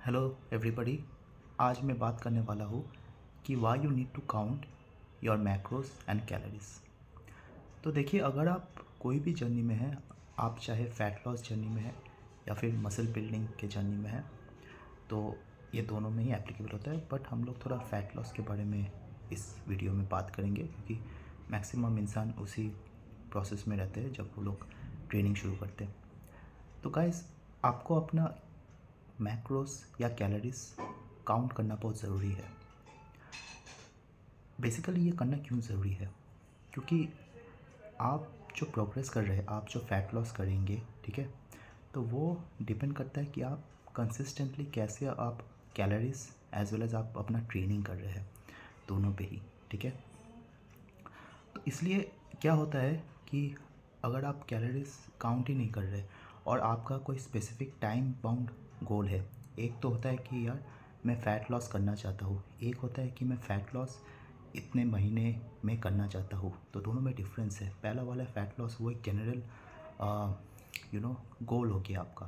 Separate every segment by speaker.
Speaker 1: Hello everybody. आज मैं बात करने वाला हूँ कि why you need to count your macros and calories. तो देखिए, अगर आप कोई भी जर्नी में हैं, आप चाहे फ़ैट लॉस जर्नी में है या फिर मसल बिल्डिंग के जर्नी में है, तो ये दोनों में ही एप्लीकेबल होता है। बट हम लोग थोड़ा फ़ैट लॉस के बारे में इस वीडियो में बात करेंगे, क्योंकि मैक्सिमम इंसान उसी प्रोसेस में रहते हैं जब वो लोग ट्रेनिंग शुरू करते हैं। तो गाइस, आपको अपना मैक्रोस या कैलोरीज काउंट करना बहुत ज़रूरी है। बेसिकली ये करना क्यों ज़रूरी है? क्योंकि आप जो प्रोग्रेस कर रहे हैं, आप जो फ़ैट लॉस करेंगे, ठीक है, तो वो डिपेंड करता है कि आप कंसिस्टेंटली कैसे आप कैलोरीज एज वेल एज़ आप अपना ट्रेनिंग कर रहे हैं, दोनों पे ही, ठीक है। तो इसलिए क्या होता है कि अगर आप कैलोरीज काउंट ही नहीं कर रहे और आपका कोई स्पेसिफिक टाइम बाउंड गोल है, एक तो होता है कि यार मैं फ़ैट लॉस करना चाहता हूँ, एक होता है कि मैं फ़ैट लॉस इतने महीने में करना चाहता हूँ, तो दोनों में डिफरेंस है। पहला वाला फ़ैट लॉस वो एक जनरल गोल हो गया आपका।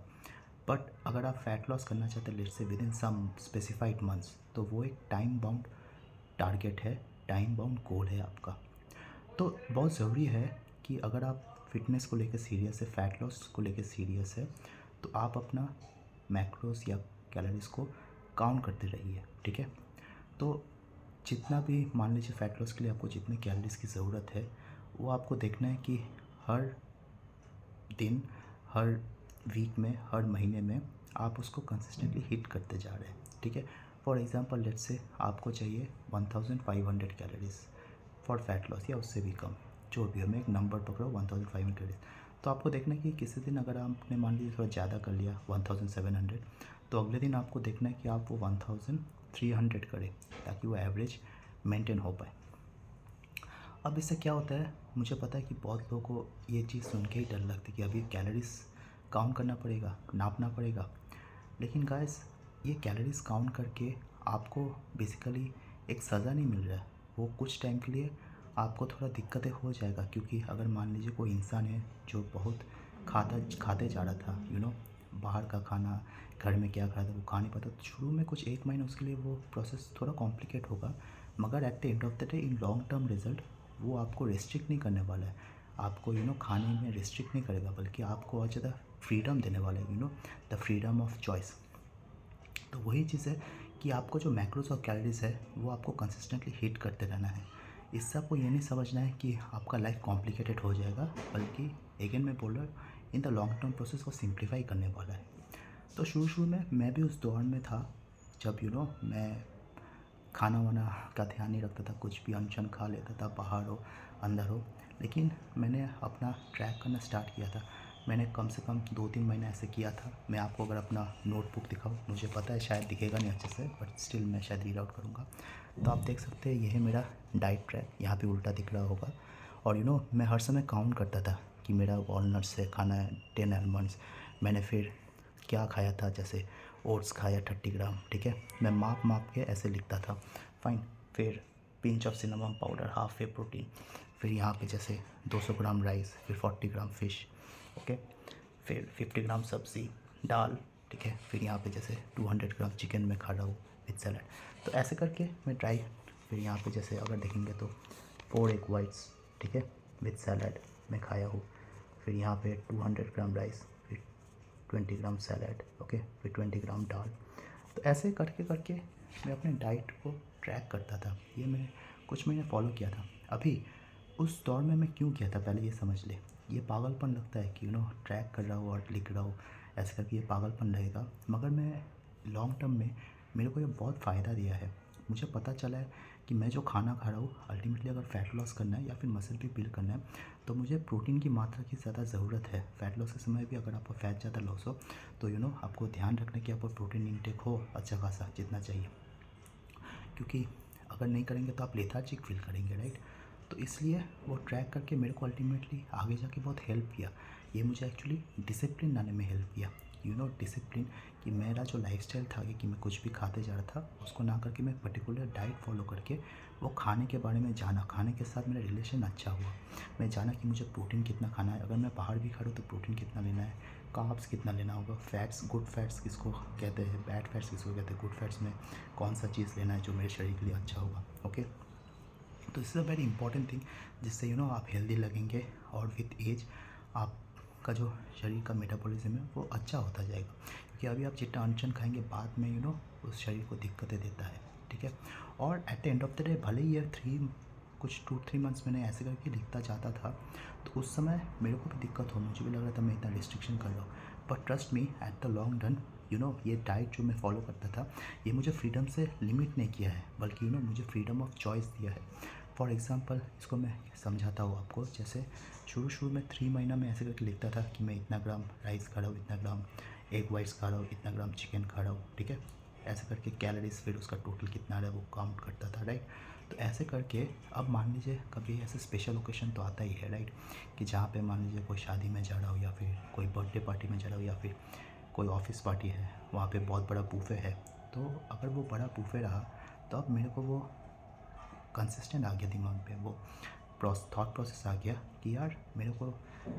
Speaker 1: बट अगर आप फ़ैट लॉस करना चाहते हैं let's say within some specified months, तो वो एक टाइम बाउंड टारगेट है, टाइम बाउंड गोल है आपका। तो बहुत ज़रूरी है कि अगर आप फ़िटनेस को लेकर सीरियस है, फ़ैट लॉस को लेकर सीरियस है, तो आप अपना मैक्रोस या कैलोरीज़ को काउंट करते रहिए, ठीक है। तो जितना भी मान लीजिए फ़ैट लॉस के लिए आपको जितने कैलोरीज़ की ज़रूरत है, वो आपको देखना है कि हर दिन, हर वीक में, हर महीने में आप उसको कंसिस्टेंटली हिट करते जा रहे हैं, ठीक है। फॉर एग्ज़ाम्पल लेट्स से आपको चाहिए 1500 कैलोरीज़ फॉर फैट लॉस या उससे भी कम, जो भी हो, मैं एक नंबर पकड़ो 1500 कैलोरीज। तो आपको देखना है कि किसी दिन अगर आपने मान लीजिए थोड़ा ज़्यादा कर लिया 1700, तो अगले दिन आपको देखना है कि आप वो 1300 करें, ताकि वो एवरेज मेंटेन हो पाए। अब इससे क्या होता है, मुझे पता है कि बहुत लोगों को ये चीज़ सुन के ही डर लगती है कि अभी कैलोरीज काउंट करना पड़ेगा, नापना पड़ेगा। लेकिन गाइस, ये कैलोरीज काउंट करके आपको बेसिकली एक सज़ा नहीं मिल रहा है। वो कुछ टाइम के लिए आपको थोड़ा दिक्कतें हो जाएगा, क्योंकि अगर मान लीजिए कोई इंसान है जो बहुत खाते जा रहा था, बाहर का खाना, घर में क्या खा रहा था वो खा नहीं पाता, तो शुरू में कुछ 1 महीना उसके लिए वो प्रोसेस थोड़ा कॉम्प्लिकेट होगा। मगर at the end of the day, in long term result वो आपको रिस्ट्रिक्ट नहीं करने वाला है, आपको खाने में रिस्ट्रिक्ट नहीं करेगा, बल्कि आपको और ज़्यादा फ्रीडम देने वाला है, द फ्रीडम ऑफ चॉइस। तो वही चीज़ है कि आपको जो मैक्रोस और कैलोरीज है वो आपको कंसिस्टेंटली हिट करते रहना है। इससे आपको ये नहीं समझना है कि आपका लाइफ कॉम्प्लिकेटेड हो जाएगा, बल्कि अगेन मैं बोल रहा हूँ, in the long term process को सिंप्लीफाई करने वाला है। तो शुरू में मैं भी उस दौर में था जब मैं खाना वाना का ध्यान नहीं रखता था, कुछ भी अनशन खा लेता था, बाहर हो अंदर हो। लेकिन मैंने अपना ट्रैक करना स्टार्ट किया था। मैंने कम से कम 2-3 महीने ऐसे किया था। मैं आपको अगर अपना नोटबुक दिखाऊं, मुझे पता है शायद दिखेगा नहीं अच्छे से, बट स्टिल मैं शायद रीड आउट करूँगा। तो आप देख सकते हैं, यह है मेरा डाइट ट्रैक, यहाँ पे उल्टा दिख रहा होगा। और मैं हर समय काउंट करता था कि मेरा वॉलनट्स से खाना है 10 आलमंड्स, मैंने फिर क्या खाया था, जैसे ओट्स खाया 30 ग्राम, ठीक है। मैं माप के ऐसे लिखता था, फाइन। फिर pinch of cinnamon powder, half A protein, फिर यहाँ पे जैसे 200 ग्राम राइस, फिर 40 ग्राम फ़िश, ओके, फिर 50 ग्राम सब्ज़ी दाल, ठीक है। फिर यहाँ पे जैसे 200 ग्राम चिकन मैं खा रहा हूँ विद सैलड। तो ऐसे करके मैं ट्राई, फिर यहाँ पे जैसे अगर देखेंगे तो 4 एग वाइट्स, ठीक है, विद सैलड मैं खाया हूँ। फिर यहाँ पे 200 ग्राम राइस, फिर 20 ग्राम सैलड, ओके, फिर 20 ग्राम दाल। तो ऐसे करके करके मैं अपने डाइट को ट्रैक करता था। ये मैंने कुछ महीने फॉलो किया था। अभी उस दौर में मैं क्यों किया था पहले ये समझ ले। ये पागलपन लगता है कि ट्रैक कर रहा हूँ और लिख रहा हूँ, ऐसे करके ये पागलपन लगेगा, मगर मैं लॉन्ग टर्म में मेरे को ये बहुत फ़ायदा दिया है। मुझे पता चला है कि मैं जो खाना खा रहा हूँ, अल्टीमेटली अगर फ़ैट लॉस करना है या फिर मसल भी बिल्ड करना है, तो मुझे प्रोटीन की मात्रा की ज़्यादा ज़रूरत है। फ़ैट लॉस के समय भी अगर आपका फ़ैट ज़्यादा लॉस हो, तो आपको ध्यान रखना है कि आपको प्रोटीन इंटेक हो अच्छा खासा, जितना चाहिए, क्योंकि अगर नहीं करेंगे तो आप लेथार्जिक फील करेंगे, राइट। तो इसलिए वो ट्रैक करके मेरे को अल्टीमेटली आगे जाके बहुत हेल्प किया। ये मुझे एक्चुअली डिसिप्लिन लाने में हेल्प किया, डिसिप्लिन, कि मेरा जो लाइफस्टाइल था कि मैं कुछ भी खाते जा रहा था, उसको ना करके मैं पर्टिकुलर डाइट फॉलो करके वो खाने के बारे में जाना, खाने के साथ मेरा रिलेशन अच्छा हुआ। मैं जाना कि मुझे प्रोटीन कितना खाना है, अगर मैं बाहर भी खा रहा हूँ तो प्रोटीन कितना लेना है, कार्ब्स कितना लेना होगा, फैट्स, गुड फैट्स किसको कहते हैं, बैड फैट्स किसको कहते हैं, गुड फैट्स में कौन सा चीज़ लेना है जो मेरे शरीर के लिए अच्छा होगा। ओके, तो इस is a very important thing, जिससे आप हेल्दी लगेंगे और विथ एज आपका जो शरीर का मेटाबॉलिज्म है वो अच्छा होता जाएगा। क्योंकि अभी आप जितना अनशन खाएंगे बाद में उस शरीर को दिक्कतें देता है। ठीक है, और at the end of the day भले ही ये कुछ 2-3 मंथ्स मैंने ऐसे करके लिखता जाता था, तो उस समय मेरे को भी दिक्कत हो, मुझे भी लग रहा था मैं इतना रिस्ट्रिक्शन कर रहा हूँ। But trust me, at the long run ये डाइट जो मैं फॉलो करता था ये मुझे फ्रीडम से लिमिट नहीं किया है, बल्कि मुझे फ्रीडम ऑफ चॉइस दिया है। फॉर एग्ज़ाम्पल इसको मैं समझाता हूँ आपको। जैसे शुरू में 3 महीना में ऐसे करके लिखता था कि मैं इतना ग्राम राइस खा रहा हूँ, इतना ग्राम एग वाइट्स खा रहा हूँ, इतना ग्राम चिकन खा रहा हूँ। ठीक है, ऐसे करके कैलोरीज फिर उसका टोटल कितना आ रहा है वो काउंट करता था, राइट। तो ऐसे करके अब मान लीजिए कभी ऐसे स्पेशल ओकेशन तो आता ही है, राइट, कि जहाँ पे मान लीजिए कोई शादी में जा रहा हो या फिर कोई बर्थडे पार्टी में जा रहा हो या फिर कोई ऑफिस पार्टी है, वहाँ पे बहुत बड़ा बूफे है। तो अगर वो बड़ा बूफे रहा तो अब मेरे को वो कंसिस्टेंट आ गया दिमाग पे, वो थॉट प्रोसेस आ गया कि यार मेरे को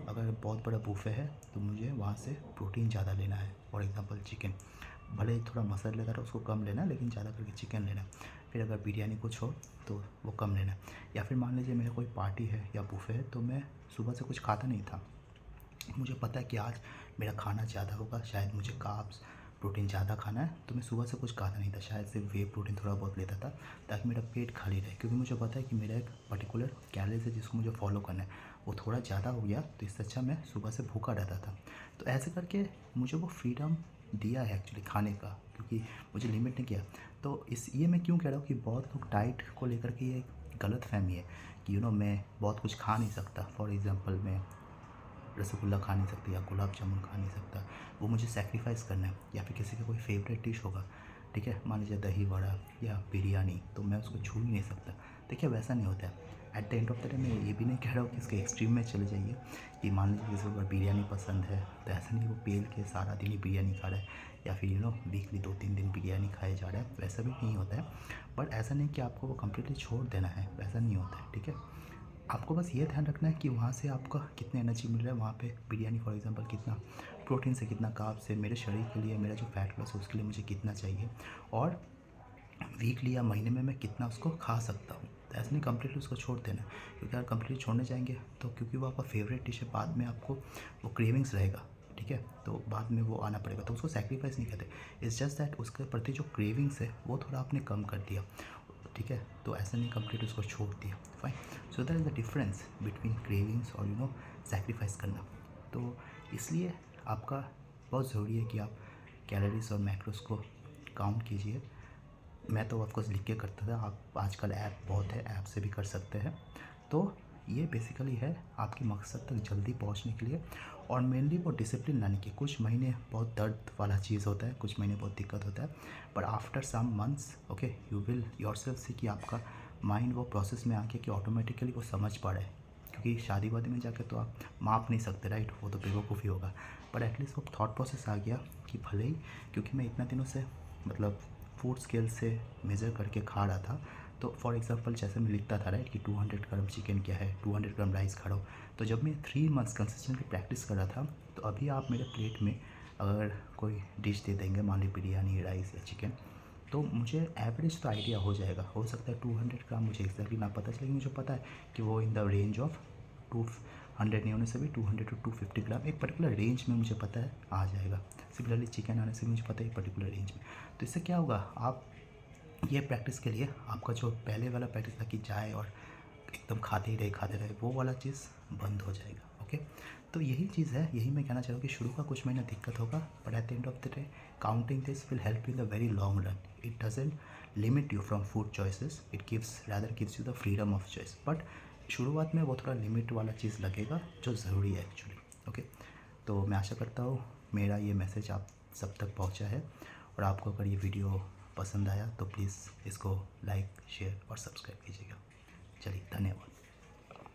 Speaker 1: अगर बहुत बड़ा बूफे है तो मुझे वहाँ से प्रोटीन ज़्यादा लेना है। फॉर एग्ज़ाम्पल चिकन, भले ही थोड़ा मसालेदार है उसको कम लेना है, लेकिन ज़्यादा करके चिकन लेना है। फिर अगर बिरयानी कुछ हो तो वो कम लेना है। या फिर मान लीजिए मेरा कोई पार्टी है या बूफे है, तो मैं सुबह से कुछ खाता नहीं था, मुझे पता है कि आज मेरा खाना ज़्यादा होगा, शायद मुझे कार्ब्स प्रोटीन ज़्यादा खाना है, तो मैं सुबह से कुछ खाता नहीं था, शायद सिर्फ वे प्रोटीन थोड़ा बहुत लेता था ताकि मेरा पेट खाली रहे। क्योंकि मुझे पता है कि मेरा एक पर्टिकुलर कैलोरीज है जिसको मुझे फॉलो करना है, वो थोड़ा ज़्यादा हो गया तो इससे अच्छा मैं सुबह से भूखा रहता था। तो ऐसे करके मुझे वो फ्रीडम दिया है एक्चुअली खाने का, क्योंकि मुझे लिमिट नहीं किया। तो ये मैं क्यों कह रहा हूँ कि बहुत लोग डाइट को लेकर के ये गलत फहमी है कि मैं बहुत कुछ खा नहीं सकता। फॉर एग्ज़ाम्पल मैं रसगुल्ला खा नहीं सकती या गुलाब जामुन खा नहीं सकता, वो मुझे सेक्रीफाइस करना है। या फिर किसी का कोई फेवरेट डिश होगा, ठीक है, मान लीजिए दही वड़ा या बिरयानी, तो मैं उसको छू ही नहीं सकता। देखिए वैसा नहीं होता है। At the end of the day मैं ये भी नहीं कह रहा हूँ कि इसके एक्सट्रीम में चले जाइए कि मान लीजिए किसी को अगर बिरयानी पसंद है तो ऐसा नहीं वो पेल के सारा दिन ही बिरयानी खा रहा है या फिर वीकली 2-3 दिन बिरयानी खाए जा रहा है, वैसा भी नहीं होता है। बट ऐसा नहीं कि आपको वो कम्प्लीटली छोड़ देना है, वैसा नहीं होता है। ठीक है, आपको बस ये ध्यान रखना है कि वहाँ से आपका कितने एनर्जी मिल रहा है। वहाँ पे बिरयानी फॉर एग्जांपल कितना प्रोटीन से, कितना कार्ब से, मेरे शरीर के लिए, मेरा जो फैट लॉस है उसके लिए मुझे कितना चाहिए, और वीकली या महीने में मैं कितना उसको खा सकता हूँ। तो ऐसे नहीं कम्प्लीटली उसको छोड़ देना, क्योंकि अगर कम्प्लीटली छोड़ने जाएंगे तो क्योंकि वो आपका फेवरेट डिश है, बाद में आपको वो क्रेविंग्स रहेगा। ठीक है, तो बाद में वो आना पड़ेगा, तो उसको सेक्रीफाइस नहीं कहते। इट्स जस्ट दैट उसके प्रति जो क्रेविंग्स है वो थोड़ा आपने कम कर दिया। ठीक है, तो ऐसा नहीं कंप्लीट उसको छोड़ दिया, fine. So that is the difference between cravings और सेक्रीफाइस करना। तो इसलिए आपका बहुत ज़रूरी है कि आप कैलोरीज और मैक्रोस को काउंट कीजिए। मैं तो ऑफकोर्स लिख के करता था, आप आजकल ऐप बहुत है, ऐप से भी कर सकते हैं। तो ये बेसिकली है आपके मकसद तक जल्दी पहुंचने के लिए, और मेनली वो डिसिप्लिन लाने की। कुछ महीने बहुत दर्द वाला चीज़ होता है, कुछ महीने बहुत दिक्कत होता है, but after some months okay you will yourself see कि आपका माइंड वो प्रोसेस में आके कि ऑटोमेटिकली वो समझ पा रहा है। क्योंकि शादी वादी में जाकर तो आप माप नहीं सकते, राइट, वो तो बेवकूफ़ी होगा। बट एटलीस्ट वो थॉट प्रोसेस आ गया कि भले ही, क्योंकि मैं इतना दिनों से मतलब फूड स्केल से मेज़र करके खा रहा था, तो फॉर एग्जांपल जैसे मैं लिखता था, राइट, कि 200 ग्राम चिकन क्या है, 200 ग्राम राइस खा रहा हूँ। तो जब मैं 3 मंथ्स कंसिस्टेंटली प्रैक्टिस कर रहा था, तो अभी आप मेरे प्लेट में अगर कोई डिश दे देंगे, मान ली बिरयानी, राइस या चिकन, तो मुझे एवरेज तो आइडिया हो जाएगा। हो सकता है 200 ग्राम मुझे एग्जैक्टली ना पता चले, मुझे पता है कि वो इन द रेंज ऑफ 200 नहीं होने से भी 200 to 250 ग्राम एक पर्टिकुलर रेंज में मुझे पता है आ जाएगा। सिमिलरली चिकन आने से मुझे पता है एक पर्टिकुलर रेंज में। तो इससे क्या होगा, आप ये प्रैक्टिस के लिए आपका जो पहले वाला प्रैक्टिस था कि जाए और एकदम खाते ही रहे, वो वाला चीज़ बंद हो जाएगा। ओके, तो यही चीज़ है, यही मैं कहना चाह रहा हूँ कि शुरू का कुछ महीना दिक्कत होगा, but at the end of the day counting this will help you in the very long run. It doesn't limit you from food choices, it gives you the freedom of choice. But शुरुआत में वो थोड़ा limit वाला चीज़ लगेगा जो ज़रूरी है actually. Okay, तो मैं आशा करता हूँ मेरा ये मैसेज आप सब तक पहुँचा है, और आपको अगर ये वीडियो पसंद आया तो प्लीज़ इसको लाइक, शेयर और सब्सक्राइब कीजिएगा। चलिए, धन्यवाद।